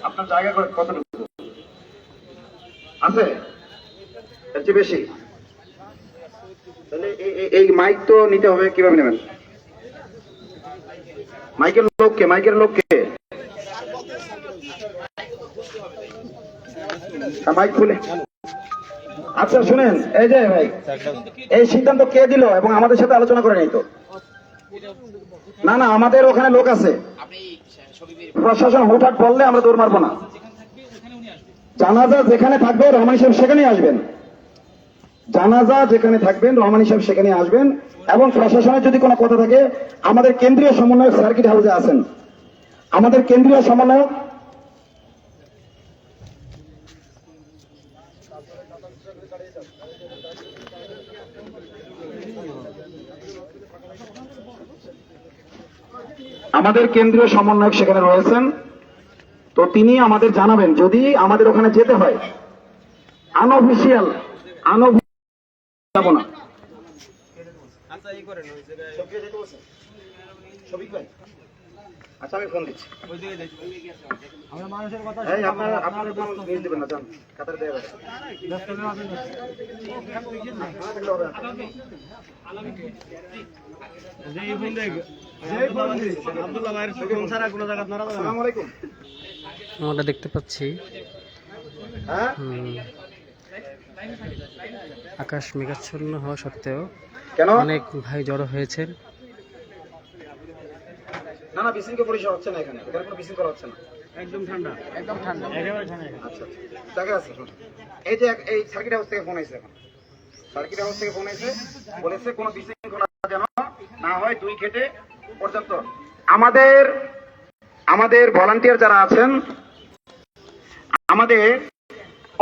আপনার জায়গা কতটুকু আছে? এর চেয়ে বেশি? তাহলে এই মাইক তো নিতে হবে, কিভাবে নেবেন? মাইকের লোককে মাইক খুলে। আচ্ছা শুনেন, এই যে ভাই, এই সিদ্ধান্ত কে দিল এবং আমাদের সাথে আলোচনা করে নাই তো? না না, আমাদের ওখানে লোক আছে, প্রশাসন হুটহাট বললে আমরা দৌড় মারবো না। জানাজা যেখানে থাকবে রহমানী সাহেব সেখানেই আসবেন, জানাজা যেখানে থাকবেন রহমানী সাহেব সেখানে আসবেন। এবং প্রশাসনের যদি কোনো কথা থাকে, আমাদের কেন্দ্রীয় সমন্বয়ক সার্কিট হাউসে আছেন, আমাদের কেন্দ্রীয় সমন্বয়ক সেখানে রয়েছেন। তো তিনি আমাদের জানাবেন যদি আমাদের ওখানে যেতে হয়। আনঅফিসিয়াল যাব না। আচ্ছা আমি ফোন দিচ্ছি। আমরা দেখতে পাচ্ছি আকাশ মেঘাচ্ছন্ন হওয়া সত্ত্বেও অনেক ভাই জড়ো হয়েছেন। না না, বিশৃঙ্খলা পরিষেবা হচ্ছে না এখানে, কোনো বিশৃঙ্খলা হচ্ছে না, একদম ঠান্ডা। আচ্ছা জায়গা আছে। এই যে এই সার্কিট হাউস থেকে ফোন এসেছে, এখন সার্কিট হাউস থেকে ফোন এসে বলেছে কোনো বিশৃঙ্খলা যেন না হয় 2 গেটে পর্যন্ত। আমাদের ভলান্টিয়ার যারা আছেন, আমাদের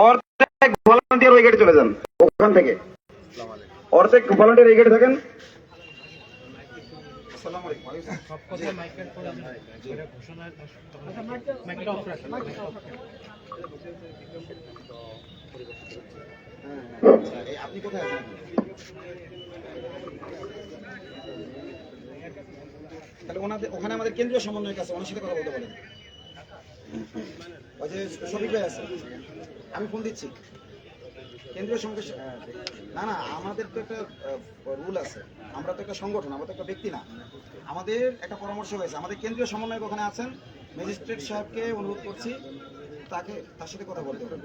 অর্ধেক ভলান্টিয়ার ওই গেটে চলে যান, ওখান থেকে অর্ধেক ভলান্টিয়ার এই গেটে থাকেন। আপনি কোথায় আছেন? তাহলে ওখানে আমাদের কেন্দ্রীয় সমন্বয়ক আছে, ওনার সাথে কথা বলতে পারেন। ওই যে শফিক ভাই আছে, আমি ফোন দিচ্ছি কেন্দ্রীয় সমন্বয়। না না, আমাদের তো একটা রুল আছে, আমরা তো একটা সংগঠন, আমরা তো একটা ব্যক্তি না। আমাদের একটা পরামর্শ হয়েছে, আমাদের কেন্দ্রীয় সমন্বয়ক ওখানে আছেন, ম্যাজিস্ট্রেট সাহেবকে অনুরোধ করছি তার সাথে কথা বলতে হবে।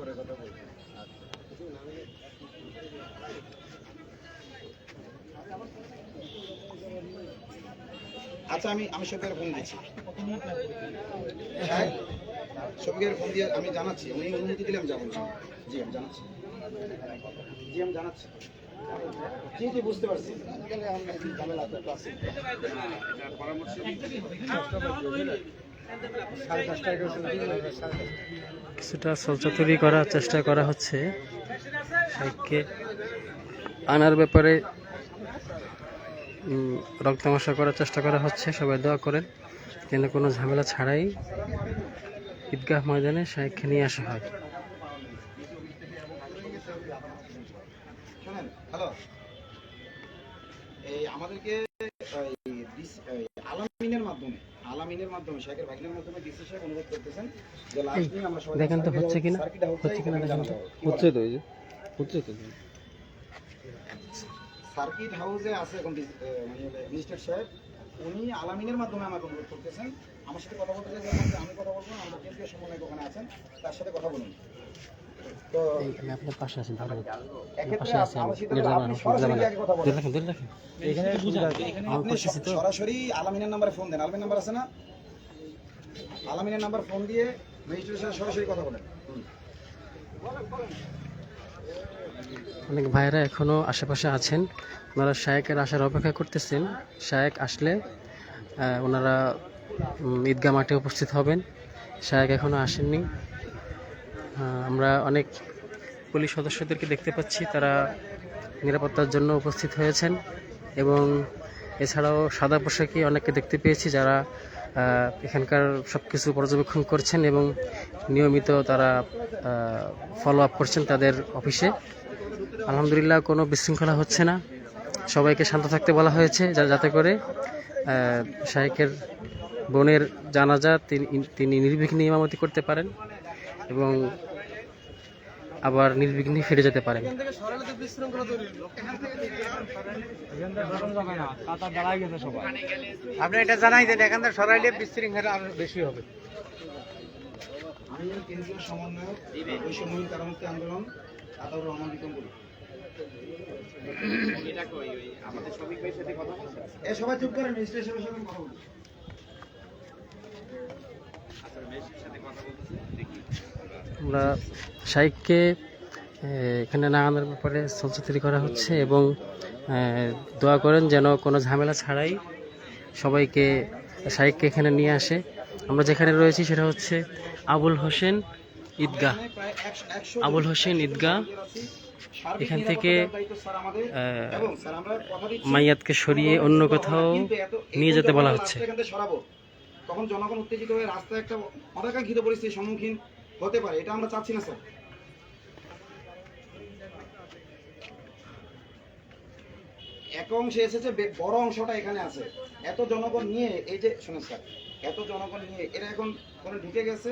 আচ্ছা আমি শফিকের ফোন দিচ্ছি, শফিকের ফোন দিয়ে আমি জানাচ্ছি, উনি অনুমতি দিলে আমি যাবো। জি আমি জানাচ্ছি, জি বুঝতে পারছি। কিছুটা চলচাতুরি করার চেষ্টা করা হচ্ছে, সাইককে আনার ব্যাপারে রং তামাশা করার চেষ্টা করা হচ্ছে। সবাই দোয়া করেন যেন কোনো ঝামেলা ছাড়াই ঈদগাহ ময়দানে শাইখকে নিয়ে আসা হয়। হ্যালো, এই আমাদেরকে আলামিনের মাধ্যমে শাইখের ভাগিনের মাধ্যমে ডিসি সাহেব অনুরোধ করতেছেন যে লাস্ট দিন আমরা সবাই দেখেন তো হচ্ছে কিনা দেখেন তো। হচ্ছে তো সার্কিট হাউসে আছে এখন ম্যাজিস্ট্রেট সাহেব, উনি আলামিনের মাধ্যমে আমাকে অনুরোধ করতেছেন আমার সাথে কথা বলতে চাই। আমি কথা বলবো না, আমরা কেন্দ্রীয় সমন্বয়ক ওখানে আছেন, তার সাথে কথা বলুন। তো আপনার পাশে আছেন, সরাসরি আলামিনের নাম্বারে ফোন দেন। আলামিনের নাম্বার আছে না? আলামিনের নাম্বার ফোন দিয়ে ম্যাজিস্ট্রেটের সাথে সরাসরি কথা বলেন। অনেক ভাইরা এখনো আশেপাশে আছেন, ওনারা শায়েকের আসার অপেক্ষা করতেছেন। শায়েক আসলে ওনারা ঈদগাহ মাঠে উপস্থিত হবেন। শায়েক এখনো আসেননি। আমরা অনেক পুলিশ সদস্যদেরকে দেখতে পাচ্ছি, তারা নিরাপত্তার জন্য উপস্থিত হয়েছেন। এবং এছাড়াও সাদা পোশাকে অনেককে দেখতে পেয়েছি যারা এখানকার সব কিছু পর্যবেক্ষণ করছেন এবং নিয়মিত তারা ফলো আপ করছেন তাদের অফিসে। আলহামদুলিল্লাহ কোনো বিশৃঙ্খলা হচ্ছে না, সবাইকে শান্ত থাকতে বলা হয়েছে যাতে করে শাইখের বোনের জানাজা তিনি নির্বিঘ্নে ইমামতি করতে পারেন এবং আবার নির্বিঘ্নে ফিরে যেতে পারেন। আপনি এটা জানাই দেন, এখান থেকে সরাইলে বিশৃঙ্খলা আরো বেশি হবে। আমি কেন্দ্রীয় সমন্বয়ক বৈষম্যহীন কারামুক্তি আন্দোলন আতাউর রহমান বিক্রম করি। এ সবাই চুপ করেন, স্টেশনের সঙ্গে কথা বলুন। আমরা শাইখকে এখানে না আনার ব্যাপারে সচেতন করা হচ্ছে এবং দোয়া করেন যেন কোনো ঝামেলা ছাড়াই সবাইকে শাইখকে এখানে নিয়ে আসে। আমরা যেখানে রয়েছি সেটা হচ্ছে আবুল হোসেন ঈদগাহ। আবুল হোসেন ঈদগাহ, এখান থেকে মাইয়াতকে সরিয়ে অন্য কোথাও নিয়ে যেতে বলা হচ্ছে। তখন জনগণ উত্তেজিত হয়ে রাস্তায় একটা অনাকাঙ্ক্ষিত পরিস্থিতির সম্মুখীন হতে পারে, এটা আমরা চাচ্ছি না স্যার। এক অংশে এসেছে, বড় অংশটা এখানে আছে। এত জনগণ নিয়ে এই যে শুনুন স্যার, এত জনগণ নিয়ে এরা এখন কোন ঢুকে গেছে,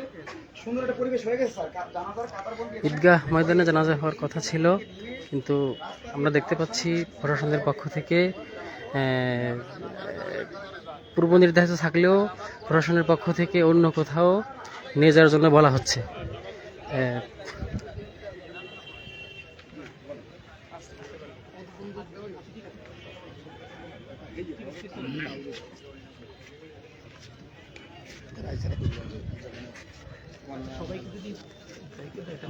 সুন্দর একটা পরিবেশ হয়ে গেছে স্যার। জানাজার কাতার বন্ধ, ঈদগাহ ময়দানে জানাজা হওয়ার কথা ছিল, কিন্তু আমরা দেখতে পাচ্ছি প্রশাসনের পক্ষ থেকে পূর্ব নির্ধারিত থাকলেও প্রশাসনের পক্ষ থেকে অন্য কোথাও নিয়ে যাওয়ার জন্য বলা হচ্ছে।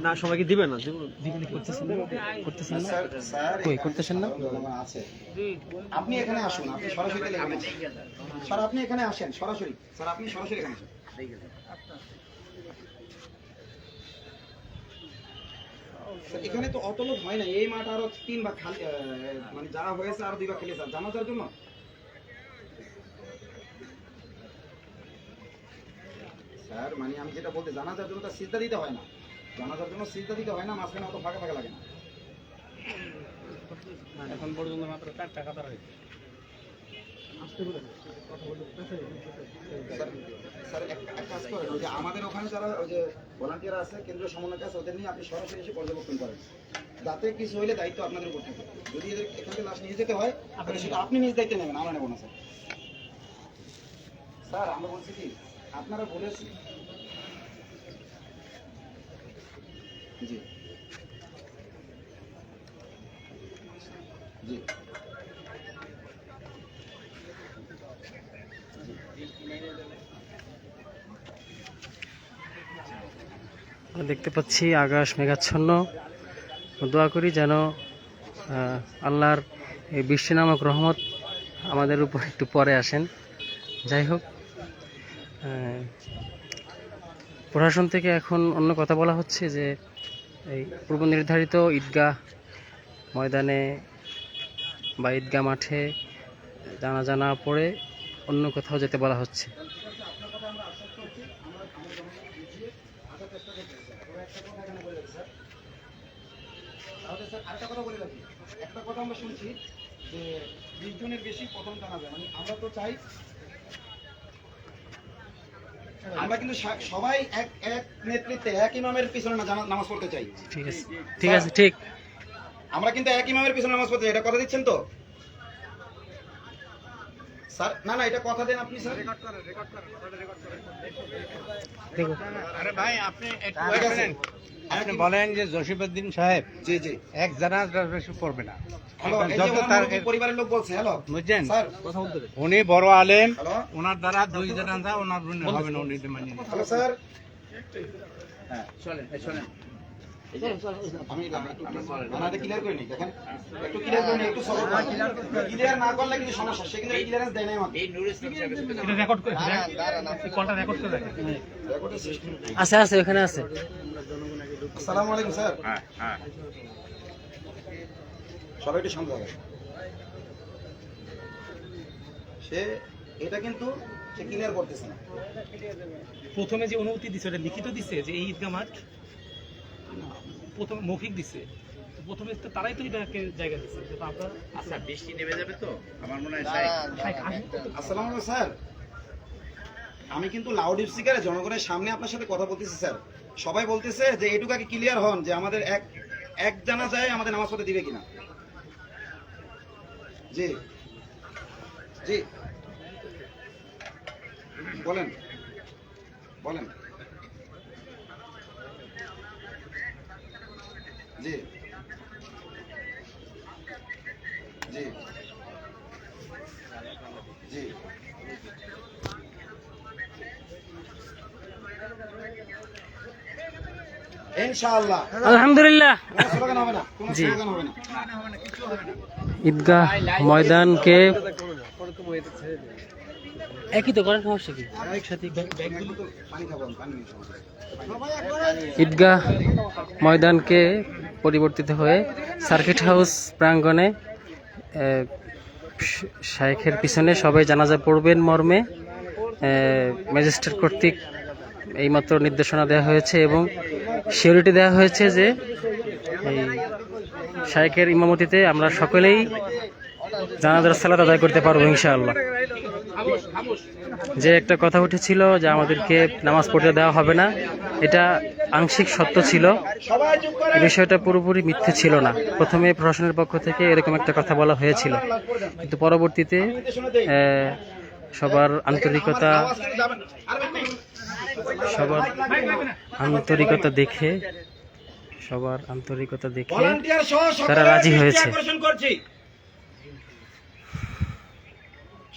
না, সবাইকে দিবে না, করতেছেন না, স্যার স্যার কই করতেছেন না? জনগণ আছে, আপনি এখানে আসুন, আপনি সরাসরি স্যার, আপনি এখানে আসেন সরাসরি, স্যার আপনি সরাসরি এখানে আসেন। স্যার এখানে তো অত লোক হয় না, এই মাঠ আরো 3 ভাগ খালি, মানে যারা হয়েছে আরো 2 ভাগ খালি স্যার জানাজার জন্য। স্যার মানে আমি যেটা বলতে, জানাজার জন্য তার সিজদা দিতে হয় না, জানাজার জন্য সিজদা দিতে হয় না, মাঝখানে অত ফাঁকা ফাঁকা লাগে না। এখন পর্যন্ত মাত্র 4টা কাতার হয়েছে। স্যার এক কাজ করেন, ওই যে আমাদের ওখানে যারা ওই যে ভলান্টিয়ার আছে, কেন্দ্রীয় সমন্বয়ক আছে, ওদের নিয়ে আপনি সরাসরি এসে পর্যবেক্ষণ করেন, যাতে কিছু হইলে দায়িত্ব আপনাদের উপর থাকে। যদি এদের এখান থেকে লাশ নিয়ে যেতে হয় তাহলে সেটা আপনি নিজ দায়িত্বে নেবেন, আমরা নেব না স্যার। স্যার আমরা বলছি কি, আপনারা বলেছি জি জি আমরা দেখতে পাচ্ছি আকাশ মেঘাচ্ছন্ন। দোয়া করি যেন আল্লাহর এই বৃষ্টি নামক রহমত আমাদের উপর একটু পরে আসেন। যাই হোক, প্রশাসন থেকে এখন অন্য কথা বলা হচ্ছে যে এই পূর্ব নির্ধারিত ঈদগাহ ময়দানে বা ঈদগাহ মাঠে জানাজা না পড়ে অন্য কোথাও যেতে বলা হচ্ছে। আরেকটা কথা বলে রাখি, একটা কথা আমরা শুনছি যে 20 জনের বেশি প্রথম জানাজা, মানে আমরা তো চাই আমরা কিন্তু সবাই এক এক নেতৃত্বে এক ইমামের পিছনে নামাজ পড়তে চাই। ঠিক আছে, ঠিক আছে, ঠিক। আমরা কিন্তু এক ইমামের পিছনে নামাজ পড়তে চাই, এটা কথা দিচ্ছেন তো স্যার? না না, এটা কথা দেন আপনি স্যার। আরে ভাই, আপনি একটু শুনেন, আপনি বলেন যে জসিমউদ্দিন সাহেব জি জি এক জানাজা বেশি পড়বে না। হ্যালো, এই যে যত তার ওনার পরিবারের লোক বলছে, হ্যালো বুঝছেন, স্যার, উনি বড় আলেম, হ্যালো ওনার দ্বারা 2 জানাজা ওনার জন্য হবে না, উনি মানিয়ে নেন। হ্যালো স্যার, হ্যাঁ চলেন চলেন, আমি আপনাদের ক্লিয়ার করে নিই, দেখেন একটু ক্লিয়ার করে নিই, একটু সরল ক্লিয়ার না করলে কিন্তু সমস্যা, সে কিন্তু ক্লিয়ারেন্স দেয় না আমাকে। এটা রেকর্ড করে এই কলটা রেকর্ড করে রাখেন। রেকর্ডের সিস্টেম আছে আছে, ওখানে আছে। আসসালামু আলাইকুম স্যার। হ্যাঁ হ্যাঁ, সবাই একটু শান্ত হবে। সে এটা কিন্তু সে ক্লিয়ার করতেছে না। প্রথমে যে অনুমতি দিছে ওটা লিখিত দিছে যে এই ঈদগাহ মাঠ, প্রথম মৌখিক দিছে, প্রথমে তো তারাই তো এটাকে জায়গা দিছে। তো আপনার আচ্ছা বৃষ্টি নেমে যাবে তো আমার মনে হয় আসসালামু আলাইকুম স্যার। আমি কিন্তু লাউড স্পিকারে জনগণের সামনে আপনার সাথে কথা বলতেছি স্যার। সবাই বলতেছে যে এটুকু আগে ক্লিয়ার হন যে আমাদের এক জানা যায় আমাদের নামাজ পড়তে দিবে কিনা। জি জি বলেন বলেন। জি জি জি ইনশাআল্লাহ আলহামদুলিল্লাহ। কোনো স্লোগান হবে না, কোনো জি। স্লোগান হবে না। ঈদগাহ ময়দানকে একই তো করেন, সমস্যা কি? একসাথে পানি খাবো, পানি নেই সমস্যা। ঈদগাহ ময়দানকে পরিবর্তিত হয়ে সার্কিট হাউস প্রাঙ্গণে শায়েখের পিছনে সবাই জানাজা পড়বেন মর্মে ম্যাজিস্ট্রেট কর্তৃক এইমাত্র নির্দেশনা দেওয়া হয়েছে এবং সিউরিটি দেওয়া হয়েছে যে এই শায়েখের ইমামতিতে আমরা সকলেই জানাজার সালাত আদায় করতে পারবো ইনশাআল্লাহ। যে একটা কথা উঠেছিল যে আমাদেরকে নামাজ পড়তে দেওয়া হবে না, এটা আংশিক সত্য ছিল, সবাই চুপ করে এই বিষয়টা পুরোপুরি মিথ্যে ছিল না। প্রথমে প্রশাসনের পক্ষ থেকে এরকম একটা কথা বলা হয়েছিল, কিন্তু পরবর্তীতে সবার আন্তরিকতা আওয়াজ করে যাবেন। আর ভাই, সবার আন্তরিকতা দেখে ভলান্টিয়ার সহ তারা সকলের রাজি দৃষ্টি হয়েছে। আকর্ষণ করছি।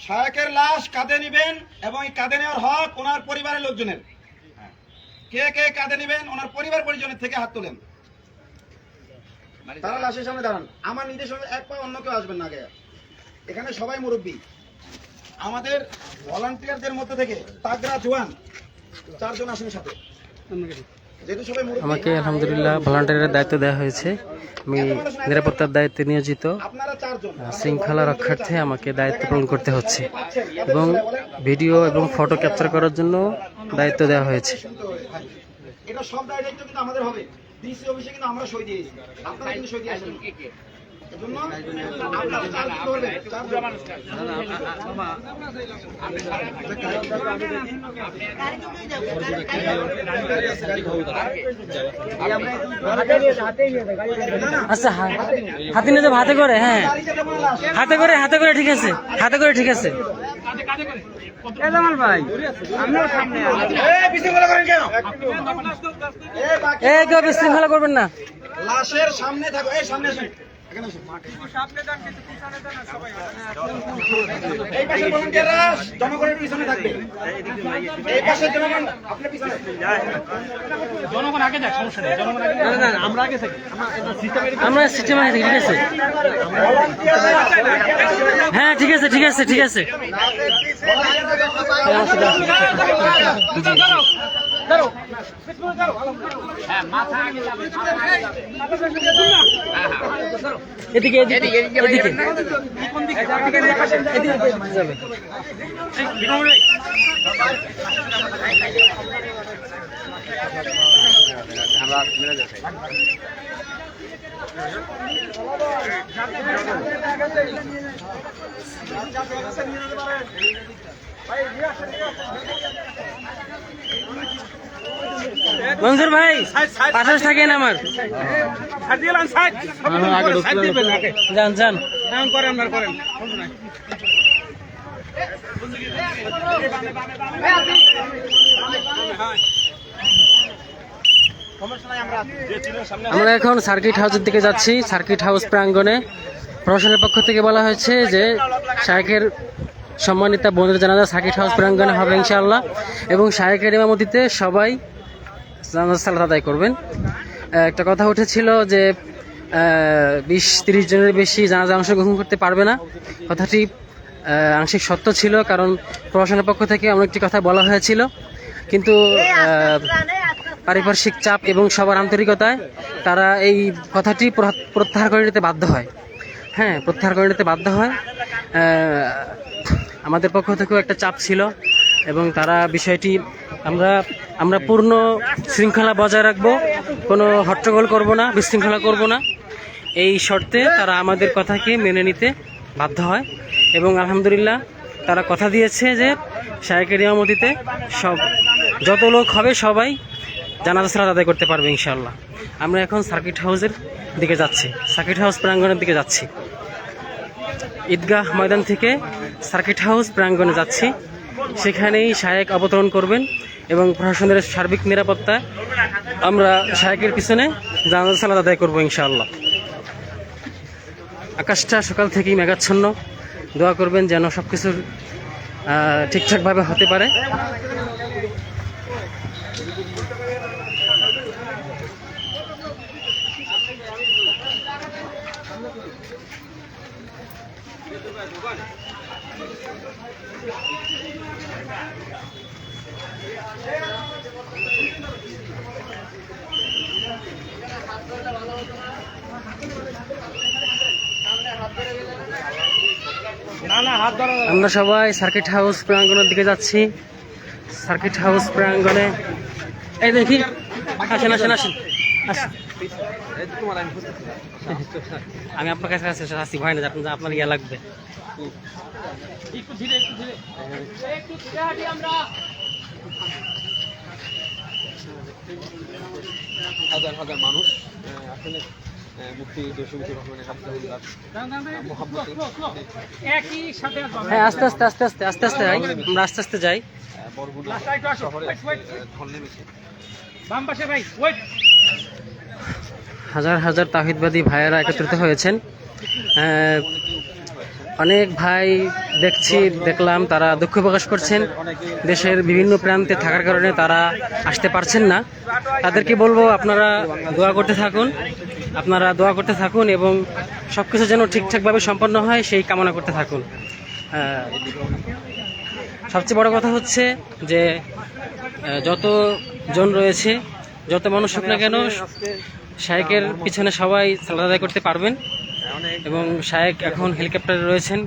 শায়েখের লাশ কাঁধে নেবেন এবং এই কাঁধে নেওয়ার হক ওনার পরিবারের লোকজনের। কে কে কাঁধে নেবেন ওনার পরিবার পরিজনের থেকে হাত তোলেন। তারা লাশের সামনে দাঁড়ান। আমার নির্দেশনা এক পা অন্য কেউ আসবেন না আগে। এখানে সবাই মুরব্বী। আমাদের ভলান্টিয়ারদের মধ্যে থেকে তাগরা জওয়ান 4 জন আসেন সাথে। যেহেতু সবাই মুরব্বী, আমাকে আলহামদুলিল্লাহ ভলান্টিয়ারের দায়িত্ব দেওয়া হয়েছে। আমি নিরাপত্তার দায়িত্বে নিয়োজিত। আপনারা 4 জন শৃঙ্খলা রক্ষার্থে আমাকে দায়িত্ব পালন করতে হচ্ছে এবং ভিডিও এবং ফটো ক্যাপচার করার জন্য দায়িত্ব দেওয়া হয়েছে। এটা সব দায়িত্ব কিন্তু আমাদের হবে। ডিসি অফিসে কিন্তু আমরা সই দিয়েছি, আপনারা কিন্তু সই দিয়ে আসেন। এজন্য আপনারা 4 জন করবেন, 4 জন। আচ্ছা, হাতে নিয়ে যাবো, হাতে করে, হ্যাঁ হাতে করে ঠিক আছে, হাতে করে ঠিক আছে। এই বিশৃঙ্খলা করেন কেন? এই বাকি কেউ বিশৃঙ্খলা করবেন না। লাশের সামনে থাকো, এই সামনে আসেন। এখানে আসেন। এই পাশে ভলান্টিয়াররা জনগণের পিছনে থাকবে। এই পাশে জনগণ আপনার পিছনে। জনগণ আগে যাক, সমস্যা নেই, জনগণ আগে যাক। না আমরা আগে থাকি, আমরা সিস্টেম আছে, ঠিক আছে, হ্যাঁ ঠিক আছে ঠিক আছে ঠিক আছে। এদিকে এদিকে এদিকে যাবে। মনসুর ভাই পাশে থাকেন আমার, যান যান। আমরা এখন সার্কিট হাউসের দিকে যাচ্ছি। সার্কিট হাউস প্রাঙ্গণে প্রশাসনের পক্ষ থেকে বলা হয়েছে যে শায়েখের সম্মানিত বোনদের জানাজা সার্কিট হাউস প্রাঙ্গণে হবে ইনশাআল্লাহ, এবং শায়েখের ইমামতিতে সবাই জানাজা সালাত আদায় করবেন। একটা কথা উঠেছিল যে 20-30 জনের বেশি জানাজা অংশগ্রহণ করতে পারবে না। কথাটি আংশিক সত্য ছিল, কারণ প্রশাসনের পক্ষ থেকে এমন একটি কথা বলা হয়েছিল, কিন্তু পারিপার্শ্বিক চাপ এবং সবার আন্তরিকতায় তারা এই কথাটি প্রত্যাহার করে নিতে বাধ্য হয়। হ্যাঁ, প্রত্যাহার করে নিতে বাধ্য হয়। আমাদের পক্ষ থেকেও একটা চাপ ছিল এবং তারা বিষয়টি আমরা পূর্ণ শৃঙ্খলা বজায় রাখবো, কোনো হট্টগোল করব না, বিশৃঙ্খলা করব না, এই শর্তে তারা আমাদের কথাকে মেনে নিতে বাধ্য হয়। এবং আলহামদুলিল্লাহ তারা কথা দিয়েছে যে শায়েকের ইমামতিতে সব যত লোক হবে সবাই জানাজা সালাত আদায় করতে পারবে ইনশাআল্লাহ। আমরা এখন সার্কিট হাউসের দিকে যাচ্ছি, সার্কিট হাউস প্রাঙ্গণের দিকে যাচ্ছি। ঈদগাহ ময়দান থেকে সার্কিট হাউস প্রাঙ্গণে যাচ্ছি, সেখানেই শায়েক অবতরণ করবেন এবং প্রশাসনের সার্বিক নিরাপত্তা আমরা শায়েকের পিছনে জানাজা সালাত আদায় করবো ইনশাআল্লাহ। আকাশটা সকাল থেকেই মেঘাচ্ছন্ন, দোয়া করবেন যেন সব কিছু ঠিকঠাকভাবে হতে পারে। আমরা সবাই সার্কিট হাউস প্রাঙ্গণের দিকে যাচ্ছি। সার্কিট হাউস প্রাঙ্গণে এই দেখি, আসেন আসেন আসেন আসেন। আমি আপনার কাছে আসছি ভয় না, আপনার ইয়া লাগবে। হাজার হাজার মানুষ আসলে মুফতি জসিমুদ্দিন রহমানের হ্যাঁ, আস্তে আস্তে আস্তে আস্তে আস্তে আস্তে যাই, আমরা আস্তে আস্তে যাই। বরগুনা শহরে ঢল নেমেছে। হাজার হাজার তাওহীদবাদী ভাইয়েরা একত্রিত হয়েছেন। অনেক ভাই দেখলাম তারা দুঃখ প্রকাশ করছেন, দেশের বিভিন্ন প্রান্তে থাকার কারণে তারা আসতে পারছেন না। তাদেরকে বলবো আপনারা দোয়া করতে থাকুন এবং সব কিছু যেন ঠিকঠাকভাবে সম্পন্ন হয় সেই কামনা করতে থাকুন। সবচেয়ে বড় কথা হচ্ছে যে যত জন রয়েছে, যত মানুষ হোক না কেন, শায়েকের পিছনে সবাই সালাত আদায় করতে পারবেন এবং শায়েক এখন হেলিকপ্টারে রয়েছেন।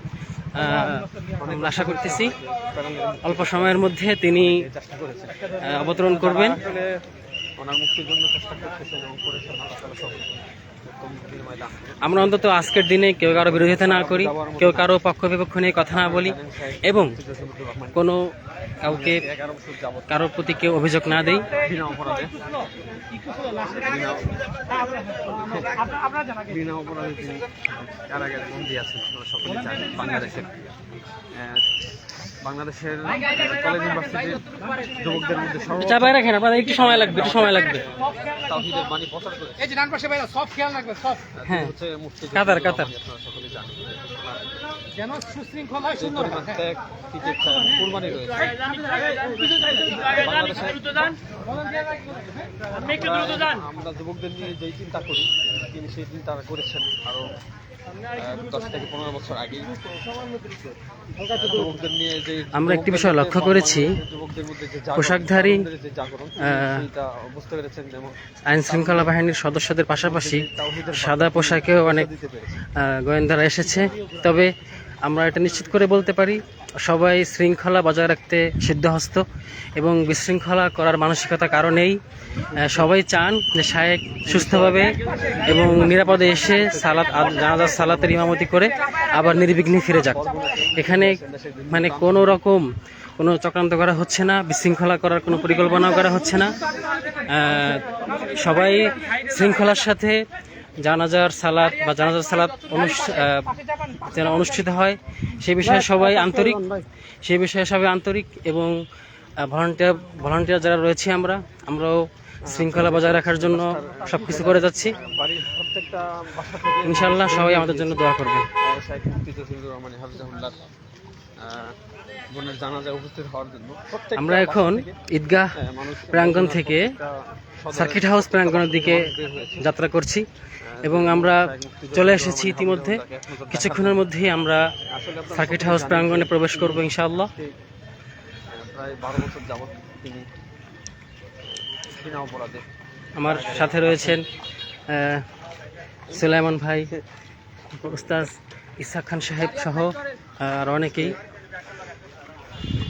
আমরা আশা করতেছি অল্প সময়ের মধ্যে তিনি অবতরণ করবেন। ওনার মুক্তির জন্য চেষ্টা করতেছেন এবং করেছেন। আল্লাহ তাআলা সব আমরা অন্তত আজকের দিনে কেউ কারো বিরোধিতা না করি, কেউ কারো পক্ষ বিপক্ষ নিয়ে কথা না বলি এবং কোনো কারোর প্রতি কেউ অভিযোগ না দেই। বিনা অপরাধে তিনি কারাগারে বন্দী আছেন। আপনারা সকলে জানেন বাংলাদেশের কলেজ ইউনিভার্সিটির যুবকদের মধ্যে চাপাই রাখেন, আপনাদের একটু সময় লাগবে, তাওহীদের বাণী প্রচার করে হ্যাঁ হচ্ছে মুফতি কাতার আপনারা সকলে জানেন। যেন সুশৃঙ্খল হয়, সুন্দর হয়। ত্যাগ, তিতিক্ষা, কুরবানি রয়েছে। আমরা যুবকদের নিয়ে যেই চিন্তা করি তিনি সেই চিন্তা করেছেন আরো 10 থেকে 15 বছর আগেই। যুবকদের নিয়ে যে আমরা একটি বিষয় লক্ষ্য করেছি, যুবকদের মধ্যে যে পোশাকধারী জাগরণ সেটা বুঝতে পেরেছেন। যেমন আইন শৃঙ্খলা বাহিনীর সদস্যদের পাশাপাশি সাদা পোশাকেও অনেক গোয়েন্দারা এসেছে। তবে আমরা এটা নিশ্চিত করে বলতে পারি সবাই শৃঙ্খলা বজায় রাখতে সিদ্ধহস্ত এবং বিশৃঙ্খলা করার মানসিকতা কারণেই সবাই চান যে শায়েক সুস্থভাবে এবং নিরাপদে এসে জানাজার সালাতের ইমামতি করে আবার নির্বিঘ্নে ফিরে যাক। এখানে মানে কোনো রকম কোনো চক্রান্ত করা হচ্ছে না, বিশৃঙ্খলা করার কোনো পরিকল্পনাও করা হচ্ছে না। সবাই শৃঙ্খলার সাথে জানাজার সালাত বা জানাজার সালাত যেন অনুষ্ঠিত হয় সেই বিষয়ে সবাই আন্তরিক এবং ভলান্টিয়ার যারা রয়েছে আমরাও শৃঙ্খলা বজায় রাখার জন্য সবকিছু করে যাচ্ছি। বাড়ির প্রত্যেকটা বাসা থেকে ইনশাআল্লাহ সবাই আমাদের জন্য দোয়া করবেন। শায়েখ মুফতি জসিমুদ্দিন রহমান হাফিজাহুল্লাহ বোনের জানাজায় উপস্থিত হওয়ার জন্য আমরা এখন ঈদগাহ প্রাঙ্গণ থেকে সার্কিট হাউস প্রাঙ্গণের দিকে যাত্রা করছি এবং আমরা চলে এসেছি ইতিমধ্যে। কিছুক্ষণের মধ্যেই আমরা সার্কিট হাউস প্রাঙ্গণে প্রবেশ করব ইনশাআল্লাহ। প্রায় 12 বছর যাবত তিনি বিনা অপরাধে। আমার সাথে রয়েছেন সুলাইমান ভাই, উস্তাদ ইসহাক খান সাহেব সহ আর অনেকেই।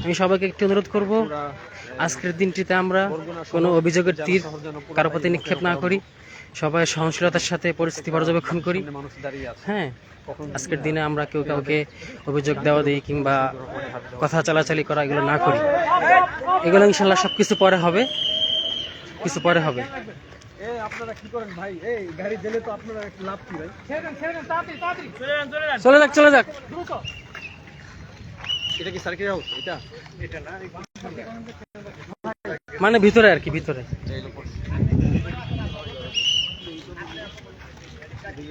আমি সবাইকে একটু অনুরোধ করব, আজকের দিনটিতে আমরা কোনো অভিযোগের তীর কারো প্রতি নিক্ষেপ না করি, সবাই সহনশীলতার সাথে পরিস্থিতি পর্যবেক্ষণ করি। সামনে মানুষ দাঁড়িয়ে আছে, হ্যাঁ, কখন আজকের দিনে আমরা কেউ কাউকে অভিযোগ দেওয়া দিই কিংবা কথা চালাচালি করা এগুলো না করি। এগুলো ইনশাল্লাহ সব কিছু পরে হবে, কিছু পরে হবে। আপনারা কি করেন ভাই? এই গাড়ি দিলে তো আপনারা একটু লাভ কি ভাই? চলে যাক, চলে যাক। এটা কি সার্কিট হাউস? এটা মানে ভিতরে আর কি, ভিতরে। এই লোক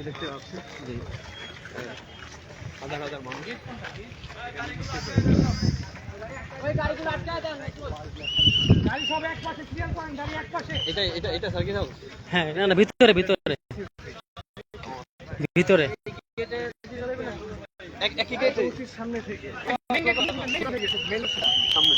দেখতে পাচ্ছি যে হাজার হাজার মানুষ। এটা এটা এটা সার্কিট হাউস? হ্যাঁ, না না, ভিতরে ভিতরে ভিতরে। একই গেটে সামনে থেকে সামনে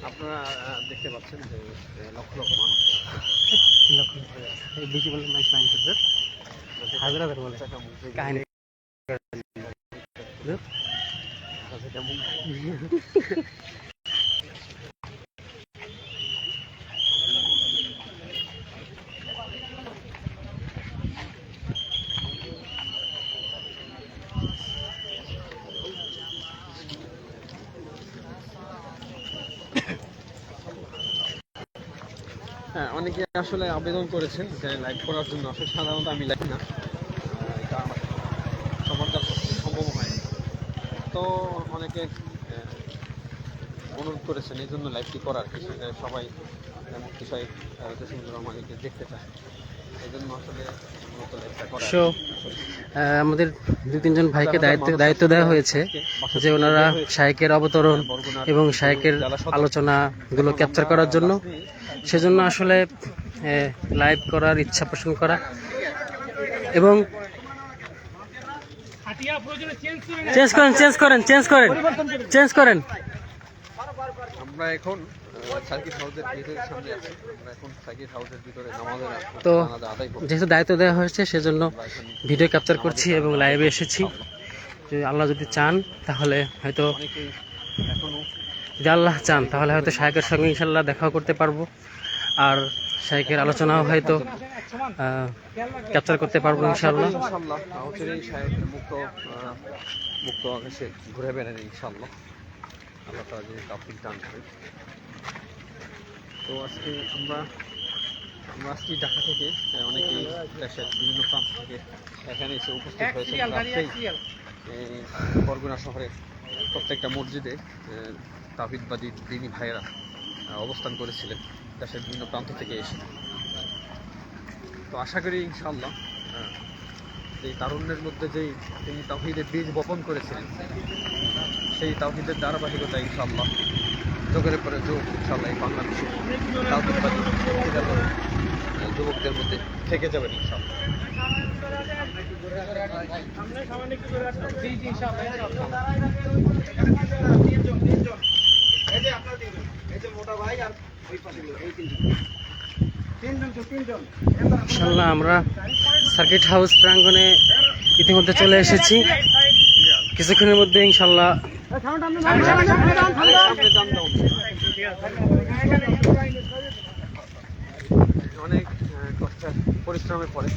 আপনারা দেখতে পাচ্ছেন যে লক্ষ লক্ষ মানুষ বেশি বলে হাজার হাজার বলে কাহিনী। হ্যাঁ, অনেকে আসলে আবেদন করেছেন যে লাইভ করার জন্য। আসলে সাধারণত আমি লাইভ না, এটা আমার সবার কাছে সম্ভব হয় না। তো অনেকে অনুরোধ করেছেন এই জন্য লাইভটি করার, সবাই মুক্তি সাহেব জসিমুদ্দুর রহমানকে দেখতে চায়, এই জন্য আসলে মূলত লাইভটা করা। সো আমাদের 2-3 ভাইকে দায়িত্ব দেওয়া হয়েছে যে ওনারা শায়েকের অবতরণ এবং শায়েকের আলোচনাগুলো ক্যাপচার করার জন্য। সেজন্য আসলে লাইভ করার ইচ্ছা পোষণ করা এবং চেঞ্জ করেন। আমরা এখন সার্কিট হাউসের গেটের সামনে আছি। আমরা এখন সার্কিট হাউসের ভিতরে তো নামাজ আদায় করব। যেহেতু দায়িত্ব দেওয়া হয়েছে সেজন্য ভিডিও ক্যাপচার করছি এবং লাইভে এসেছি। আল্লাহ যদি চান তাহলে হয়তো, অনেকেই এখনো যদি আল্লাহ চান তাহলে হয়তো শায়েকের সঙ্গে ইনশাল্লাহ দেখাও করতে পারবো, আর শায়েকের আলোচনাও হয়তো ক্যাপচার করতে পারবো ইনশাল্লাহ। ইনশাআল্লাহ অচিরেই সাহেব মুক্ত আকাশে ঘুরে বেড়ান ইনশাআল্লাহ, আল্লাহ তাআলা যদি তৌফিক দান করেন। তো আজকে আমরা আজকে ঢাকা থেকে অনেকেই দেশের বিভিন্ন প্রান্ত থেকে এখানে এসে উপস্থিত হয়েছে। বরগুনা শহরের প্রত্যেকটা মসজিদে তাওহীদবাদী দ্বীনি ভাইয়েরা অবস্থান করেছিলেন দেশের বিভিন্ন প্রান্ত থেকে এসে। তো আশা করি ইনশাআল্লাহ এই তারুণ্যের মধ্যে যেই তিনি তাওহীদের বীজ বপন করেছিলেন, সেই তাওহীদের ধারাবাহিকতা ইনশাআল্লাহ যুগের পরে যুগ ইনশাআল্লাহ এই বাংলাদেশে তাওহীদবাদী যুবকদের মধ্যে থেকে যাবেন ইনশাআল্লাহ। ইনশাল্লাহ আমরা সার্কিট হাউস প্রাঙ্গণে ইতিমধ্যে চলে এসেছি। কিছুক্ষণের মধ্যে ইনশাল্লাহ অনেক কষ্টের পরিশ্রমের পরে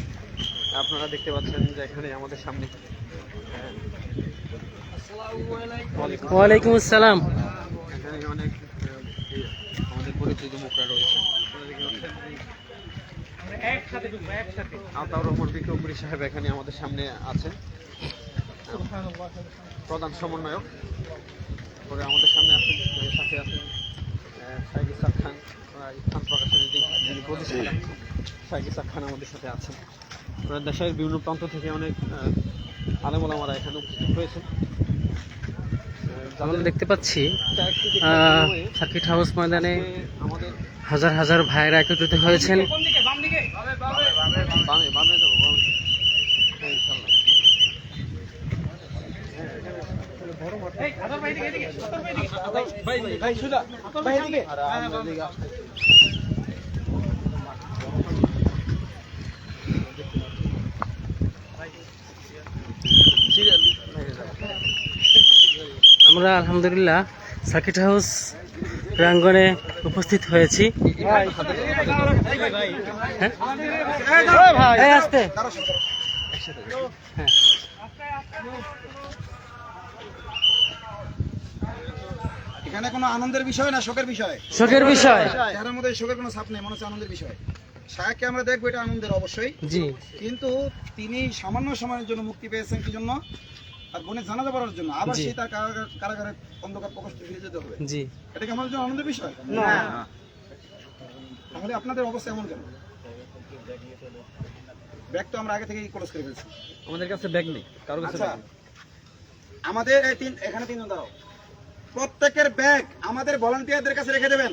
আপনারা দেখতে পাচ্ছেন যে এখানে আমাদের সামনে ওয়ালাইকুম আসসালাম। এখানে অনেক আমাদের পরিচিত মুখরা রয়েছে। আতাউর রহমান বিক্রমপুরী সাহেব এখানে আমাদের সামনে আছেন, প্রধান সমন্বয়ক। পরে আমাদের সামনে আছেন, সাথে আছেন শাইখ ইসাক খান, ইসলাম প্রকাশনের যিনি প্রতিষ্ঠাতা শাইখ ইসাক খান আমাদের সাথে আছেন। দেশের বিভিন্ন প্রান্ত থেকে অনেক আলেম ওলামারা এখানে উপস্থিত হয়েছেন। আমরা দেখতে পাচ্ছি সার্কিট হাউস ময়দানে আমাদের হাজার হাজার ভাইয়েরা একত্রিত হয়েছেন। বামে বামে যাবো, বামে। হ্যাঁ, ইনশাআল্লাহ। ভাই সুদা ভাই এদিকে। সিরিয়াল আমরা আলহামদুলিল্লাহ সার্কিট হাউস প্রাঙ্গণে উপস্থিত হয়েছি। হ্যাঁ? এই আসতে। হ্যাঁ। এখানে কোনো আনন্দের বিষয় না, শোকের বিষয়। শোকের বিষয়। চেহারার মধ্যে শোকের কোনো ছাপ নেই, মনে হচ্ছে আনন্দের বিষয়। শাহকে আমরা দেখবো, এটা আনন্দের অবশ্যই, জি। কিন্তু তিনি সামান্য সময়ের জন্য মুক্তি পেয়েছেন কি জন্য? আর বোনের জানাজা পড়ার জন্য। আবার জি। সেই তার কারাগারে অন্ধকার প্রকোষ্ঠে ফিরে যেতে হবে। জি। এটা কি আমাদের জন্য আনন্দের বিষয়? না। তাহলে আপনাদের অবস্থা এমন কেন? ব্যাগ তো আমরা আগে থেকেই ক্লোজ করে ফেলছি। আমাদের কাছে ব্যাগ নেই, কারো কাছে আচ্ছা, bag নেই। আমাদের এখানে তিনজন দাঁড়াও, প্রত্যেকের ব্যাগ আমাদের ভলান্টিয়ারদের কাছে রেখে দেবেন।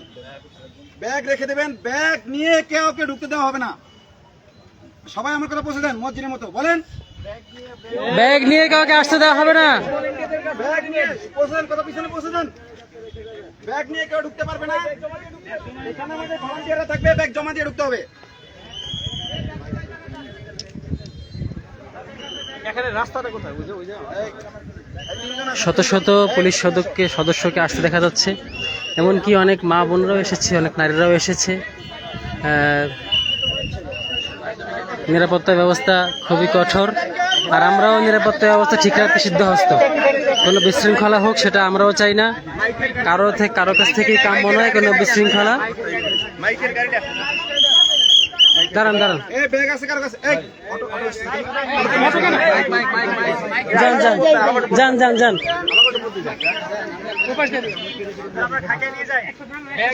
ব্যাগ রেখে দেবেন, ব্যাগ নিয়ে কেউ ঢুকতে দেওয়া হবে না। সবাই আমার কথা পৌঁছে দেন মসজিদের মতো, বলেন ব্যাগ নিয়ে কাউকে আসতে দেওয়া হবে না। ব্যাগ নিয়ে পৌঁছে দেন, কথা পিছনে পৌঁছে দেন। ব্যাগ নিয়ে কেউ ঢুকতে পারবে না। এখানে আমাদের ভলান্টিয়াররা থাকবে, ব্যাগ জমা দিয়ে ঢুকতে হবে। এখানে রাস্তাটা কোথায়? ওই যে শত শত পুলিশ সদস্যকে আসতে দেখা যাচ্ছে, এমনকি অনেক মা বোনরাও এসেছে, অনেক নারীরাও এসেছে। নিরাপত্তা ব্যবস্থা খুবই কঠোর, আর আমরাও নিরাপত্তা ব্যবস্থা ঠিক রাখতে সিদ্ধহস্ত। কোনো বিশৃঙ্খলা হোক সেটা আমরাও চাই না। কারো কাছ থেকেই কাম্য নয় কোনো বিশৃঙ্খলা। দাঁড়ান দাঁড়ান, এই ব্যাগ আছে কারো কাছে? এই অটো আসছে। যান যান যান যান যান।